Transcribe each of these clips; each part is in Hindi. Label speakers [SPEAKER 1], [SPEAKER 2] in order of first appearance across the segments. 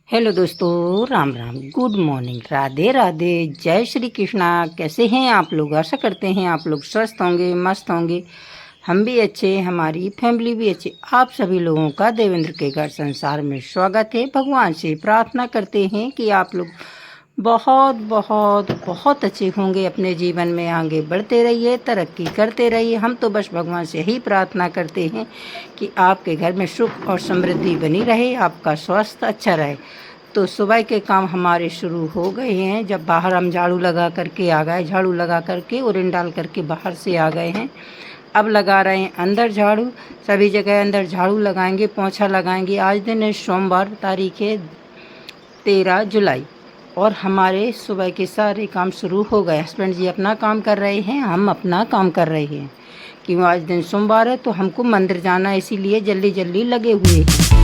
[SPEAKER 1] हेलो दोस्तों, राम राम, गुड मॉर्निंग, राधे राधे, जय श्री कृष्णा। कैसे हैं आप लोग? आशा करते हैं आप लोग स्वस्थ होंगे, मस्त होंगे। हम भी अच्छे, हमारी फैमिली भी अच्छी। आप सभी लोगों का देवेंद्र के घर संसार में स्वागत है। भगवान से प्रार्थना करते हैं कि आप लोग बहुत बहुत बहुत अच्छे होंगे, अपने जीवन में आगे बढ़ते रहिए, तरक्की करते रहिए। हम तो बस भगवान से ही प्रार्थना करते हैं कि आपके घर में सुख और समृद्धि बनी रहे, आपका स्वास्थ्य अच्छा रहे। तो सुबह के काम हमारे शुरू हो गए हैं। जब बाहर हम झाड़ू लगा करके आ गए, झाड़ू लगा करके उरिन डाल करके बाहर से आ गए हैं। अब लगा रहे हैं अंदर झाड़ू। सभी जगह अंदर झाड़ू लगाएंगे, पोंछा लगाएंगे। आज दिन है सोमवार, तारीख है 13 जुलाई, और हमारे सुबह के सारे काम शुरू हो गए। हस्बैंड जी अपना काम कर रहे हैं, हम अपना काम कर रहे हैं। क्यों आज दिन सोमवार है तो हमको मंदिर जाना है, इसीलिए जल्दी जल्दी लगे हुए हैं।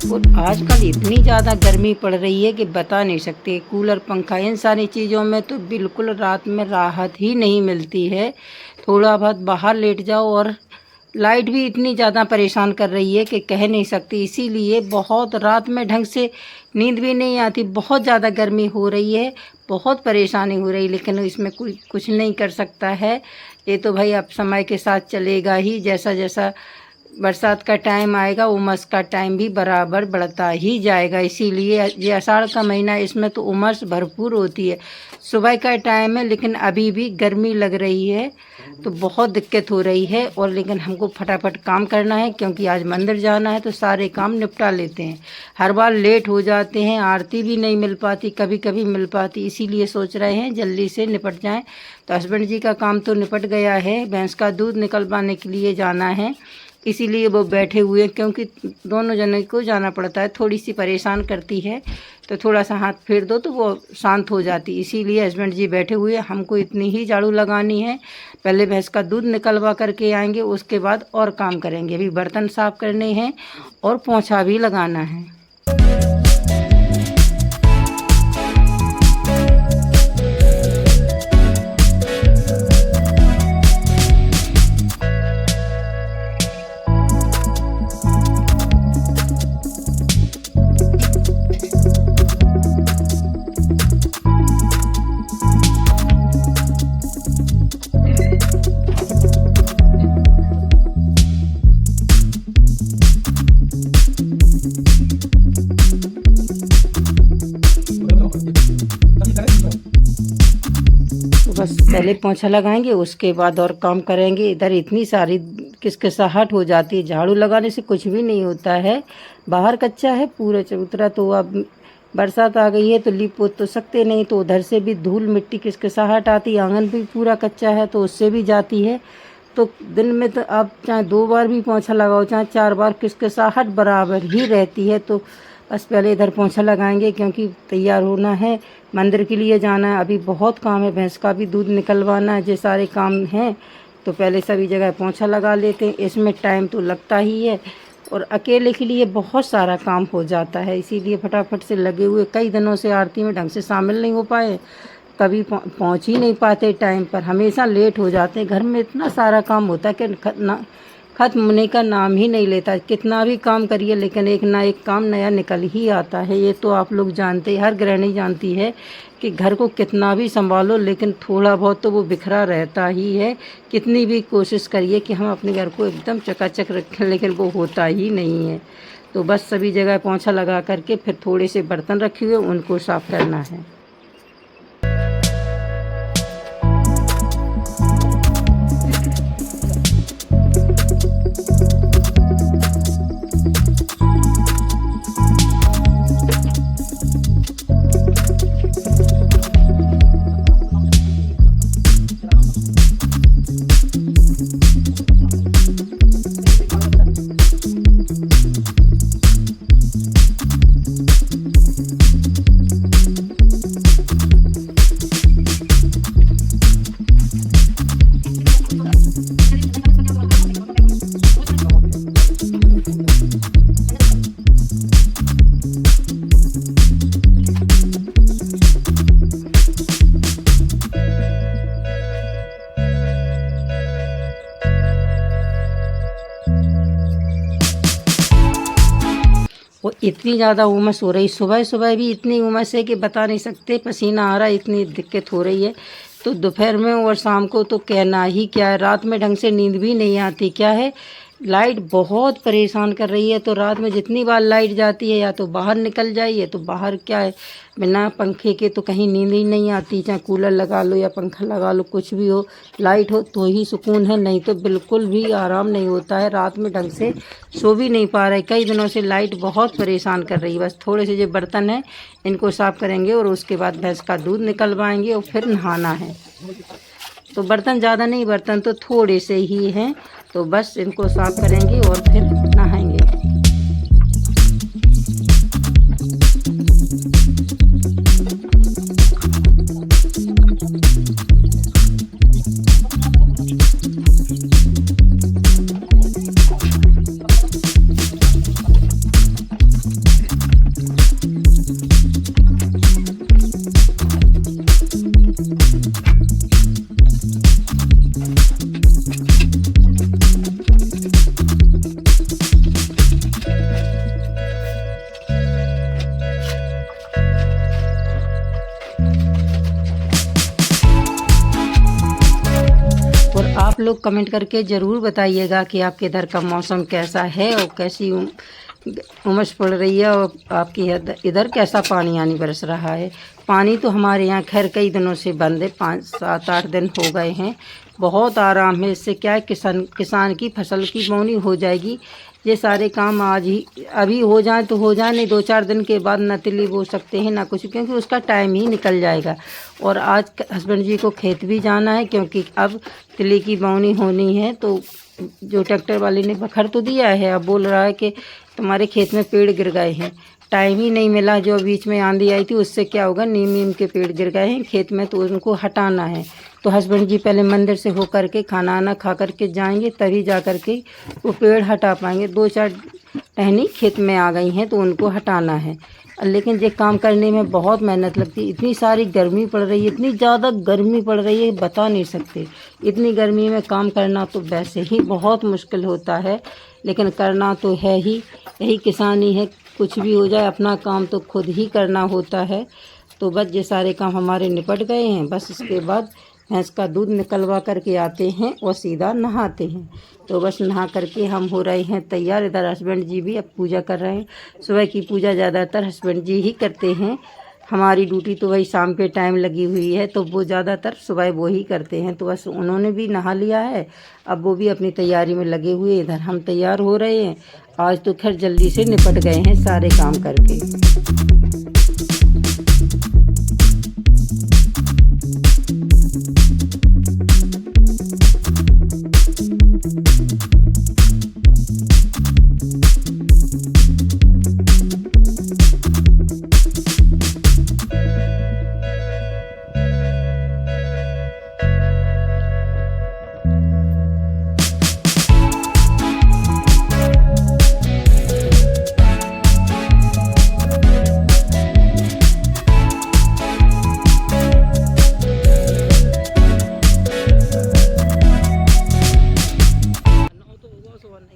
[SPEAKER 1] और आजकल इतनी ज़्यादा गर्मी पड़ रही है कि बता नहीं सकते। कूलर, पंखा, इन सारी चीज़ों में तो बिल्कुल रात में राहत ही नहीं मिलती है। थोड़ा बहुत बाहर लेट जाओ, और लाइट भी इतनी ज़्यादा परेशान कर रही है कि कह नहीं सकती। इसीलिए बहुत रात में ढंग से नींद भी नहीं आती। बहुत ज़्यादा गर्मी हो रही है, बहुत परेशानी हो रही, लेकिन इसमें कुछ नहीं कर सकता है। ये तो भाई अब समय के साथ चलेगा ही। जैसा जैसा बरसात का टाइम आएगा, उमस का टाइम भी बराबर बढ़ता ही जाएगा। इसीलिए ये आषाढ़ का महीना, इसमें तो उमस भरपूर होती है। सुबह का टाइम है लेकिन अभी भी गर्मी लग रही है, तो बहुत दिक्कत हो रही है। और लेकिन हमको फटाफट काम करना है, क्योंकि आज मंदिर जाना है, तो सारे काम निपटा लेते हैं। हर बार लेट हो जाते हैं, आरती भी नहीं मिल पाती, कभी कभी मिल पाती। इसीलिए सोच रहे हैं जल्दी से निपट जाएं। तो हस्बैंड जी का काम तो निपट गया है, भैंस का दूध निकलवाने के लिए जाना है, इसीलिए वो बैठे हुए हैं। क्योंकि दोनों जने को जाना पड़ता है, थोड़ी सी परेशान करती है, तो थोड़ा सा हाथ फेर दो तो वो शांत हो जाती। इसीलिए हस्बैंड जी बैठे हुए हैं। हमको इतनी ही झाड़ू लगानी है। पहले भैंस का दूध निकलवा करके आएंगे, उसके बाद और काम करेंगे। अभी बर्तन साफ़ करने हैं और पोंछा भी लगाना है। तो बस पहले पोंछा लगाएंगे, उसके बाद और काम करेंगे। इधर इतनी सारी किसकिसाहट हो जाती है। झाड़ू लगाने से कुछ भी नहीं होता है। बाहर कच्चा है पूरा चबूतरा, तो अब बरसात आ गई है तो लीप पोत तो सकते नहीं, तो उधर से भी धूल मिट्टी किसकिसाहट आती। आंगन भी पूरा कच्चा है तो उससे भी जाती है। तो दिन में तो आप चाहे 2 बार भी पोंछा लगाओ, चाहे 4 बार, किसकिसाहट बराबर ही रहती है। तो बस पहले इधर पोंछा लगाएंगे, क्योंकि तैयार होना है, मंदिर के लिए जाना है। अभी बहुत काम है, भैंस का भी दूध निकलवाना है, ये सारे काम हैं। तो पहले सभी जगह पोंछा लगा लेते हैं। इसमें टाइम तो लगता ही है, और अकेले के लिए बहुत सारा काम हो जाता है। इसीलिए फटाफट से लगे हुए। कई दिनों से आरती में ढंग से शामिल नहीं हो पाए, कभी पहुंच ही नहीं पाते टाइम पर, हमेशा लेट हो जाते हैं। घर में इतना सारा काम होता है कि ख़त्म होने का नाम ही नहीं लेता। कितना भी काम करिए, लेकिन एक ना एक काम नया निकल ही आता है। ये तो आप लोग जानते हैं, हर गृहिणी जानती है कि घर को कितना भी संभालो, लेकिन थोड़ा बहुत तो वो बिखरा रहता ही है। कितनी भी कोशिश करिए कि हम अपने घर को एकदम चकाचक रखें, लेकिन वो होता ही नहीं है। तो बस सभी जगह पोंछा लगा करके फिर थोड़े से बर्तन रखे हुए, उनको साफ़ करना है। और इतनी ज़्यादा उमस हो रही, सुबह सुबह भी इतनी उमस है कि बता नहीं सकते, पसीना आ रहा है, इतनी दिक्कत हो रही है। तो दोपहर में और शाम को तो कहना ही क्या है, रात में ढंग से नींद भी नहीं आती। क्या है, लाइट बहुत परेशान कर रही है। तो रात में जितनी बार लाइट जाती है या तो बाहर निकल जाइए, तो बाहर क्या है, बिना पंखे के तो कहीं नींद ही नहीं आती। चाहे कूलर लगा लो या पंखा लगा लो, कुछ भी हो, लाइट हो तो ही सुकून है, नहीं तो बिल्कुल भी आराम नहीं होता है। रात में ढंग से सो भी नहीं पा रहे, कई दिनों से लाइट बहुत परेशान कर रही है। बस थोड़े से जो बर्तन हैं इनको साफ़ करेंगे और उसके बाद भैंस का दूध निकलवाएंगे और फिर नहाना है। तो बर्तन ज़्यादा नहीं, बर्तन तो थोड़े से ही हैं, तो बस इनको साफ़ करेंगे और फिर नहाएंगे। और आप लोग कमेंट करके ज़रूर बताइएगा कि आपके इधर का मौसम कैसा है और कैसी उमस पड़ रही है, और आपकी इधर कैसा पानी आनी बरस रहा है। पानी तो हमारे यहाँ खैर कई दिनों से बंद है, 5-7-8 दिन हो गए हैं। बहुत आराम है, इससे क्या है, किसान की फसल की बोनी हो जाएगी। ये सारे काम आज ही अभी हो जाए तो हो जाए, नहीं 2-4 दिन के बाद न तिली बो सकते हैं ना कुछ, क्योंकि उसका टाइम ही निकल जाएगा। और आज हस्बैंड जी को खेत भी जाना है, क्योंकि अब तिली की बोनी होनी है। तो जो ट्रैक्टर वाले ने बखर तो दिया है, अब बोल रहा है कि तुम्हारे खेत में पेड़ गिर गए हैं। टाइम ही नहीं मिला, जो बीच में आंधी आई थी उससे क्या होगा, नीम के पेड़ गिर गए हैं खेत में, तो उनको हटाना है। तो हस्बैंड जी पहले मंदिर से होकर के खाना आना खा करके जाएंगे, तभी जा कर के वो पेड़ हटा पाएंगे। 2-4 टहनी खेत में आ गई हैं तो उनको हटाना है। लेकिन ये काम करने में बहुत मेहनत लगती है। इतनी सारी गर्मी पड़ रही है, इतनी ज़्यादा गर्मी पड़ रही है, बता नहीं सकते। इतनी गर्मी में काम करना तो वैसे ही बहुत मुश्किल होता है, लेकिन करना तो है ही, यही किसानी है। कुछ भी हो जाए, अपना काम तो खुद ही करना होता है। तो बस ये सारे काम हमारे निपट गए हैं। बस इसके बाद भैंस का दूध निकलवा करके आते हैं और सीधा नहाते हैं। तो बस नहा करके हम हो रहे हैं तैयार। इधर हस्बैंड जी भी अब पूजा कर रहे हैं। सुबह की पूजा ज़्यादातर हस्बैंड जी ही करते हैं, हमारी ड्यूटी तो वही शाम के टाइम लगी हुई है, तो वो ज़्यादातर सुबह वो ही करते हैं। तो बस उन्होंने भी नहा लिया है, अब वो भी अपनी तैयारी में लगे हुए। इधर हम तैयार हो रहे हैं। आज तो खैर जल्दी से निपट गए हैं सारे काम करके।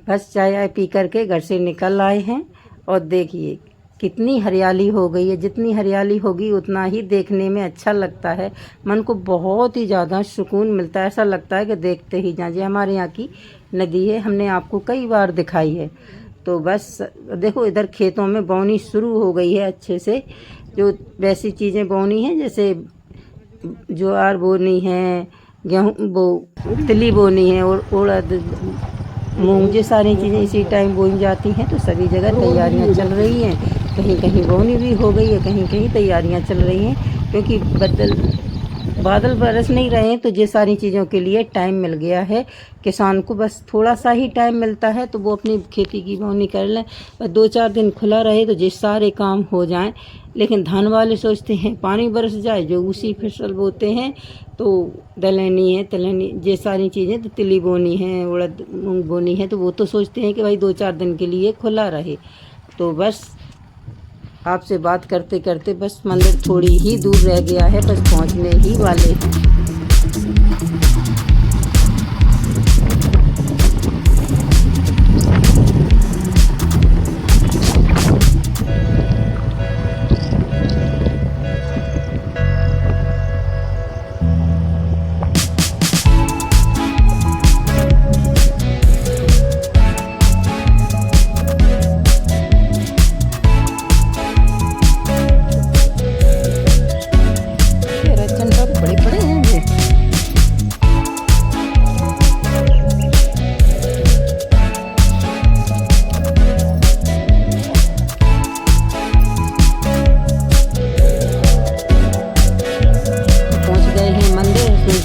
[SPEAKER 1] बस चाय पी करके घर से निकल आए हैं। और देखिए कितनी हरियाली हो गई है। जितनी हरियाली होगी उतना ही देखने में अच्छा लगता है, मन को बहुत ही ज़्यादा सुकून मिलता है। ऐसा लगता है कि देखते ही जाएं। हमारे यहाँ की नदी है, हमने आपको कई बार दिखाई है। तो बस देखो इधर खेतों में बोनी शुरू हो गई है अच्छे से। जो वैसी चीज़ें बोनी हैं, जैसे ज्वार बोनी है, गेहूँ तिली बोनी है और उड़द मूंग, ये सारी चीज़ें इसी टाइम बोई जाती हैं। तो सभी जगह तैयारियां चल रही हैं। कहीं कहीं बोनी भी हो गई है, कहीं कहीं तैयारियां चल रही हैं, क्योंकि बादल बरस नहीं रहे हैं तो ये सारी चीज़ों के लिए टाइम मिल गया है। किसान को बस थोड़ा सा ही टाइम मिलता है तो वो अपनी खेती की बोनी कर लें, बस 2-4 दिन खुला रहे तो ये सारे काम हो जाएं। लेकिन धान वाले सोचते हैं पानी बरस जाए, जो उसी फसल बोते हैं। तो दलहनी है, तिलहनी, ये सारी चीज़ें, तो तिली बोनी है, उड़द मूंग बोनी है, तो वो तो सोचते हैं कि भाई 2-4 दिन के लिए खुला रहे। तो बस आपसे बात करते करते बस मंदिर थोड़ी ही दूर रह गया है, बस पहुंचने ही वाले हैं।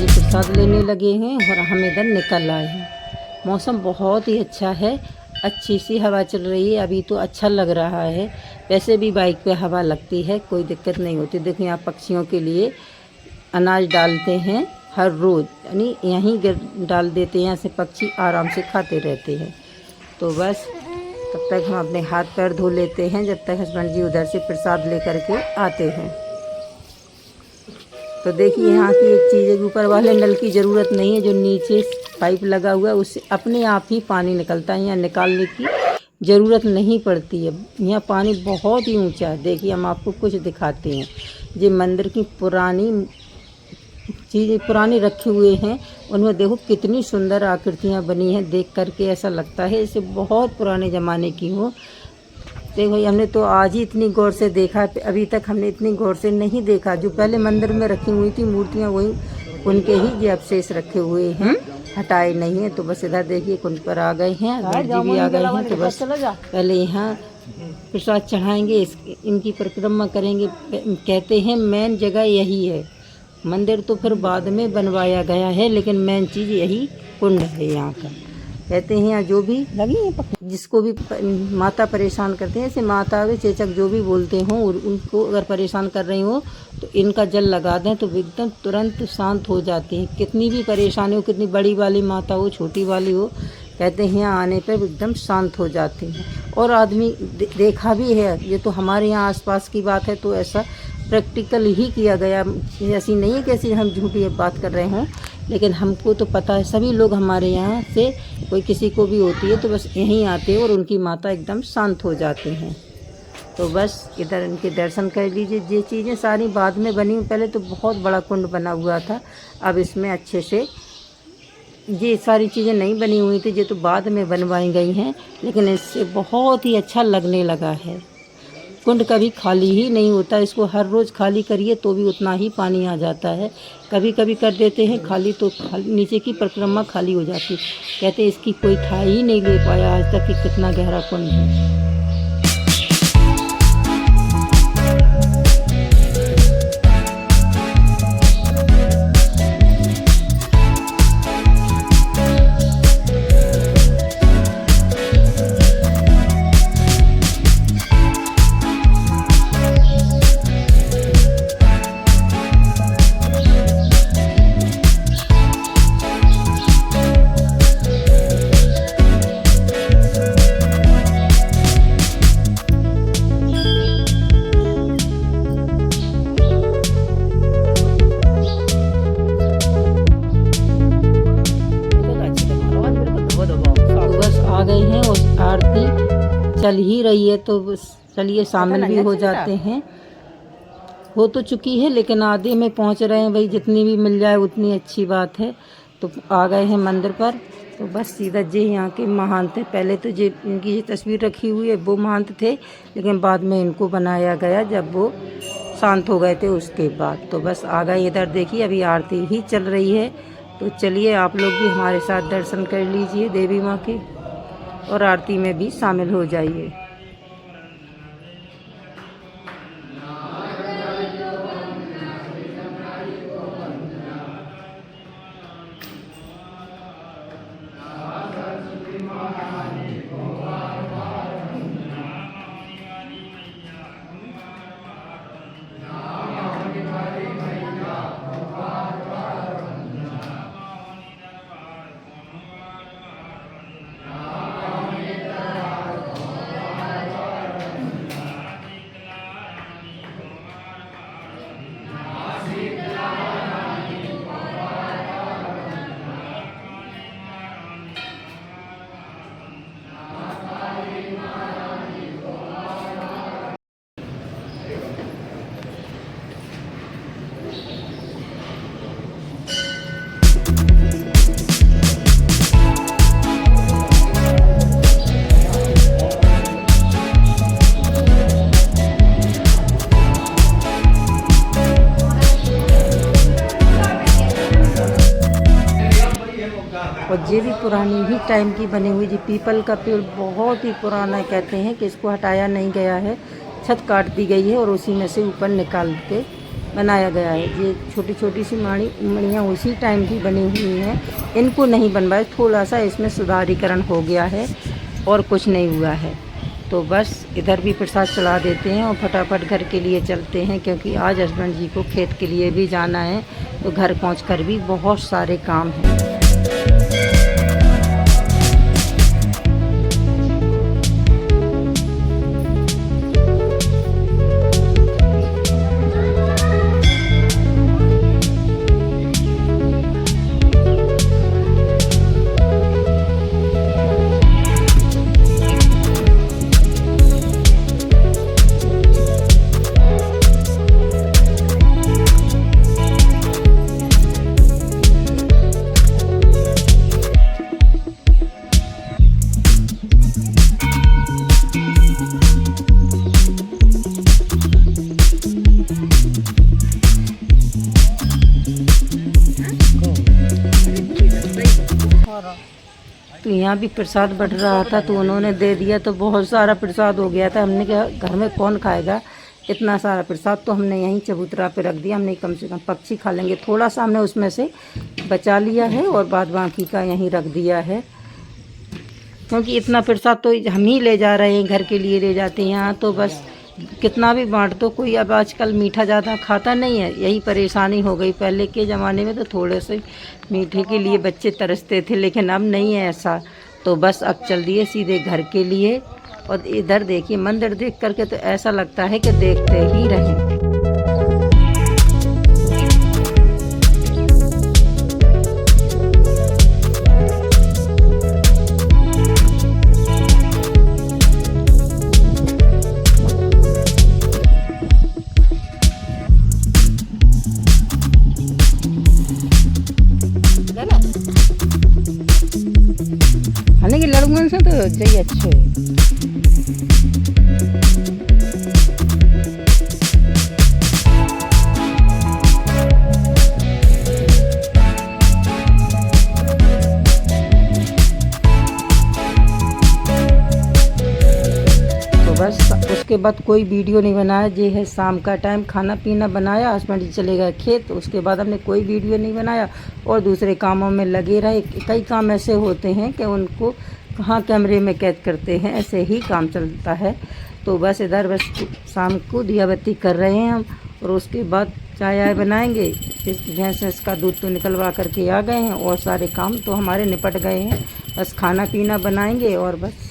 [SPEAKER 1] प्रसाद लेने लगे हैं और हम इधर निकल आए हैं। मौसम बहुत ही अच्छा है, अच्छी सी हवा चल रही है, अभी तो अच्छा लग रहा है। वैसे भी बाइक पे हवा लगती है, कोई दिक्कत नहीं होती। देखो यहाँ पक्षियों के लिए अनाज डालते हैं हर रोज़, यानी यहीं डाल देते हैं, यहाँ से पक्षी आराम से खाते रहते हैं। तो बस तब तक हम अपने हाथ पैर धो लेते हैं, जब तक हस्बैंड जी उधर से प्रसाद लेकर के आते हैं। तो देखिए यहाँ की एक चीज़ है, ऊपर वाले नल की ज़रूरत नहीं है, जो नीचे पाइप लगा हुआ है उससे अपने आप ही पानी निकलता है, यहाँ निकालने की ज़रूरत नहीं पड़ती है। यहाँ पानी बहुत ही ऊंचा है। देखिए हम आपको कुछ दिखाते हैं, ये मंदिर की पुरानी चीज़ें पुरानी रखे हुए हैं, उनमें देखो कितनी सुंदर आकृतियाँ बनी हैं, देख करके ऐसा लगता है जैसे बहुत पुराने ज़माने की हो। देखो हमने तो आज ही इतनी गौर से देखा, अभी तक हमने इतनी गौर से नहीं देखा। जो पहले मंदिर में रखी हुई थी मूर्तियाँ, वही उनके ही ये अवशेष रखे हुए हैं, हटाए नहीं हैं। तो बस इधर देखिए कुंड पर आ गए हैं, जी भी आ गए हैं। तो बस पहले यहाँ प्रसाद चढ़ाएंगे, इनकी परिक्रमा करेंगे। कहते हैं मेन जगह यही है, मंदिर तो फिर बाद में बनवाया गया है, लेकिन मेन चीज़ यही कुंड है यहाँ का। कहते हैं यहाँ जो भी लगी है, जिसको भी माता परेशान करते हैं, जैसे माता वे चेचक जो भी बोलते हों, और उनको अगर परेशान कर रही हो तो इनका जल लगा दें तो एकदम तुरंत शांत हो जाती हैं। कितनी भी परेशानी हो, कितनी बड़ी वाली माता हो, छोटी वाली हो, कहते हैं यहाँ आने पर एकदम शांत हो जाती हैं। और आदमी देखा भी है, ये तो हमारे यहाँ आसपास की बात है, तो ऐसा प्रैक्टिकल ही किया गया। ऐसी नहीं है कि ऐसी हम झूठी बात कर रहे हों, लेकिन हमको तो पता है, सभी लोग हमारे यहाँ से कोई किसी को भी होती है तो बस यहीं आते हैं और उनकी माता एकदम शांत हो जाते हैं। तो बस इधर इनके दर्शन कर लीजिए। ये चीज़ें सारी बाद में बनी, पहले तो बहुत बड़ा कुंड बना हुआ था, अब इसमें अच्छे से ये सारी चीज़ें नहीं बनी हुई थी, ये तो बाद में बनवाई गई हैं, लेकिन इससे बहुत ही अच्छा लगने लगा है। कुंड कभी खाली ही नहीं होता, इसको हर रोज़ खाली करिए तो भी उतना ही पानी आ जाता है। कभी कभी कर देते हैं खाली तो नीचे की परिक्रमा खाली हो जाती। कहते हैं इसकी कोई था ही नहीं ले पाया आज तक कि कितना गहरा कुंड है। आरती चल ही रही है तो चलिए शामिल भी हो जाते हैं। हो तो चुकी है लेकिन आधे में पहुंच रहे हैं, भाई जितनी भी मिल जाए उतनी अच्छी बात है। तो आ गए हैं मंदिर पर। तो बस सीधा जे यहाँ के महंत थे, पहले तो जे इनकी तस्वीर रखी हुई है वो महंत थे, लेकिन बाद में इनको बनाया गया जब वो शांत हो गए थे उसके बाद। तो बस आ गए इधर, देखिए अभी आरती ही चल रही है। तो चलिए आप लोग भी हमारे साथ दर्शन कर लीजिए देवी माँ के और आरती में भी शामिल हो जाइए। पुरानी ही टाइम की बनी हुई जी पीपल का पेड़ बहुत ही पुराना कहते हैं कि इसको हटाया नहीं गया है, छत काट दी गई है और उसी में से ऊपर निकाल के बनाया गया है। ये छोटी छोटी सी मणियाँ उसी टाइम की बनी हुई हैं, इनको नहीं बनवाया, थोड़ा सा इसमें सुधारीकरण हो गया है और कुछ नहीं हुआ है। तो बस इधर भी प्रसाद चला देते हैं और फटाफट घर के लिए चलते हैं, क्योंकि आज हस्बैंड जी को खेत के लिए भी जाना है, तो घर पहुंचकर भी बहुत सारे काम हैं। तो यहाँ भी प्रसाद बढ़ रहा था तो उन्होंने दे दिया, तो बहुत सारा प्रसाद हो गया था। हमने कहा घर में कौन खाएगा इतना सारा प्रसाद, तो हमने यहीं चबूतरा पे रख दिया। हमने कम से कम पक्षी खा लेंगे, थोड़ा सा हमने उसमें से बचा लिया है और बाद बाकी का यहीं रख दिया है, क्योंकि इतना प्रसाद तो हम ही ले जा रहे हैं, घर के लिए ले जाते हैं। यहाँ तो बस कितना भी बांट दो, कोई अब आजकल मीठा ज़्यादा खाता नहीं है, यही परेशानी हो गई। पहले के ज़माने में तो थोड़े से मीठे के लिए बच्चे तरसते थे, लेकिन अब नहीं है ऐसा। तो बस अब चल दिए सीधे घर के लिए। और इधर देखिए मंदिर देख करके तो ऐसा लगता है कि देखते ही रहें। हालांकि लड़ुअन से तो जई अच्छे है। बस उसके बाद कोई वीडियो नहीं बनाया। ये है शाम का टाइम, खाना पीना बनाया, हस्बैंड जी चले गए खेत। उसके बाद हमने कोई वीडियो नहीं बनाया और दूसरे कामों में लगे रहे। कई काम ऐसे होते हैं कि उनको कहाँ कैमरे में कैद करते हैं, ऐसे ही काम चलता है। तो बस इधर बस शाम को दिया बत्ती कर रहे हैं हम, और उसके बाद चाय आय बनाएंगे। इस भैंस का दूध तो निकलवा करके आ गए हैं और सारे काम तो हमारे निपट गए हैं। बस खाना पीना बनाएंगे और बस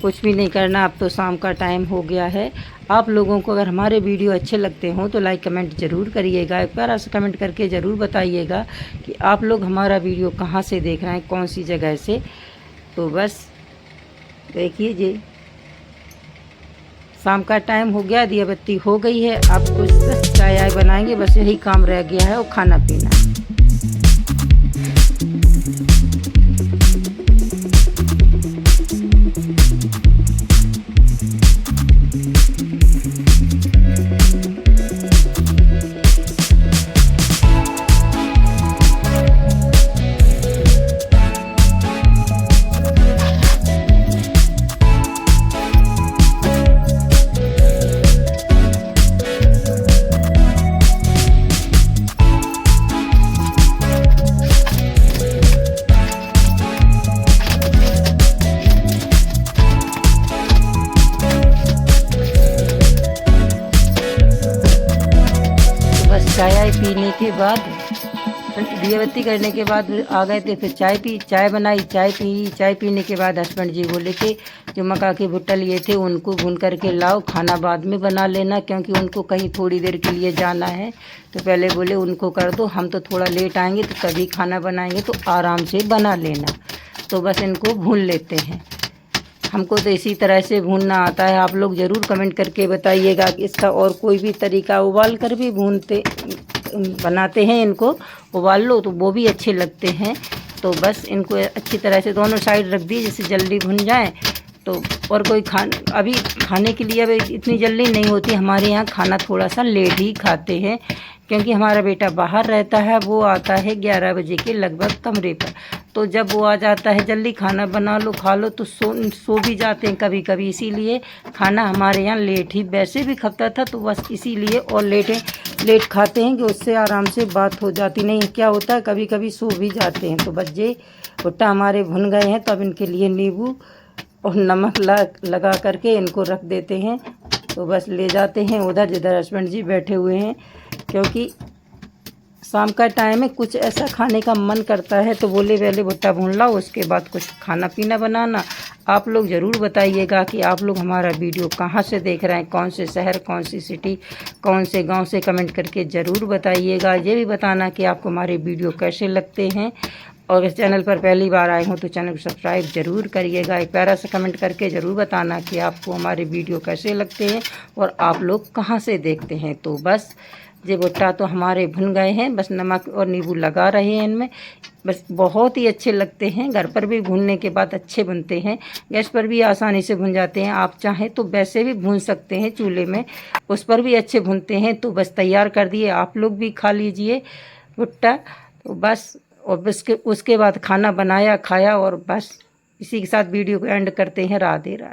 [SPEAKER 1] कुछ भी नहीं करना। अब तो शाम का टाइम हो गया है। आप लोगों को अगर हमारे वीडियो अच्छे लगते हों तो लाइक कमेंट ज़रूर करिएगा। एक बार ऐसा कमेंट करके ज़रूर बताइएगा कि आप लोग हमारा वीडियो कहाँ से देख रहे हैं, कौन सी जगह से। तो बस देखिए जी शाम का टाइम हो गया, दिया बत्ती हो गई है। अब कुछ बस चाय आय बनाएंगे, बस यही काम रह गया है, और खाना पीना। चाय पीने के बाद, दिया बत्ती करने के बाद आ गए थे, फिर चाय बनाई, चाय पीने के बाद हस्बैंड जी बोले कि जो मक्का के भुट्टा लिए थे उनको भून करके लाओ, खाना बाद में बना लेना, क्योंकि उनको कहीं थोड़ी देर के लिए जाना है। तो पहले बोले उनको कर दो, हम तो थोड़ा लेट आएंगे तो तभी खाना बनाएंगे, तो आराम से बना लेना। तो बस इनको भून लेते हैं। हमको तो इसी तरह से भूनना आता है। आप लोग ज़रूर कमेंट करके बताइएगा कि इसका और कोई भी तरीका, उबाल कर भी बनाते हैं, इनको उबाल लो तो वो भी अच्छे लगते हैं। तो बस इनको अच्छी तरह से दोनों साइड रख दी जिससे जल्दी भुन जाए। तो और कोई अभी खाने के लिए अब इतनी जल्दी नहीं होती, हमारे यहाँ खाना थोड़ा सा लेट ही खाते हैं, क्योंकि हमारा बेटा बाहर रहता है, वो आता है 11 बजे के लगभग कमरे पर। तो जब वो आ जाता है जल्दी खाना बना लो खा लो तो सो भी जाते हैं कभी कभी, इसीलिए खाना हमारे यहाँ लेट ही वैसे भी खपता था, तो बस इसीलिए और लेट खाते हैं कि उससे आराम से बात हो जाती। नहीं क्या होता है कभी कभी सो भी जाते हैं। तो बस ये भुट्टा हमारे भुन गए हैं, तो अब इनके लिए नींबू और नमक लगा करके इनको रख देते हैं। तो बस ले जाते हैं उधर जिधर हस्बैंड जी बैठे हुए हैं, क्योंकि शाम का टाइम है, कुछ ऐसा खाने का मन करता है तो बोले पहले भुट्टा भून लाओ, उसके बाद कुछ खाना पीना बनाना। आप लोग ज़रूर बताइएगा कि आप लोग हमारा वीडियो कहाँ से देख रहे हैं, कौन से शहर, कौन सी सिटी, कौन से गांव से, कमेंट करके ज़रूर बताइएगा। ये भी बताना कि आपको हमारे वीडियो कैसे लगते हैं, और इस चैनल पर पहली बार आए हों तो चैनल को सब्सक्राइब ज़रूर करिएगा। एक प्यारा सा कमेंट करके ज़रूर बताना कि आपको हमारे वीडियो कैसे लगते हैं और आप लोग कहाँ से देखते हैं। तो बस ये भुट्टा तो हमारे भुन गए हैं, बस नमक और नींबू लगा रहे हैं इनमें। बस बहुत ही अच्छे लगते हैं, घर पर भी भूनने के बाद अच्छे बनते हैं, गैस पर भी आसानी से भुन जाते हैं। आप चाहें तो वैसे भी भून सकते हैं चूल्हे में, उस पर भी अच्छे भुनते हैं। तो बस तैयार कर दिए, आप लोग भी खा लीजिए भुट्टा। तो बस और उसके बाद खाना बनाया खाया, और बस इसी के साथ वीडियो को एंड करते हैं। राधे राधे।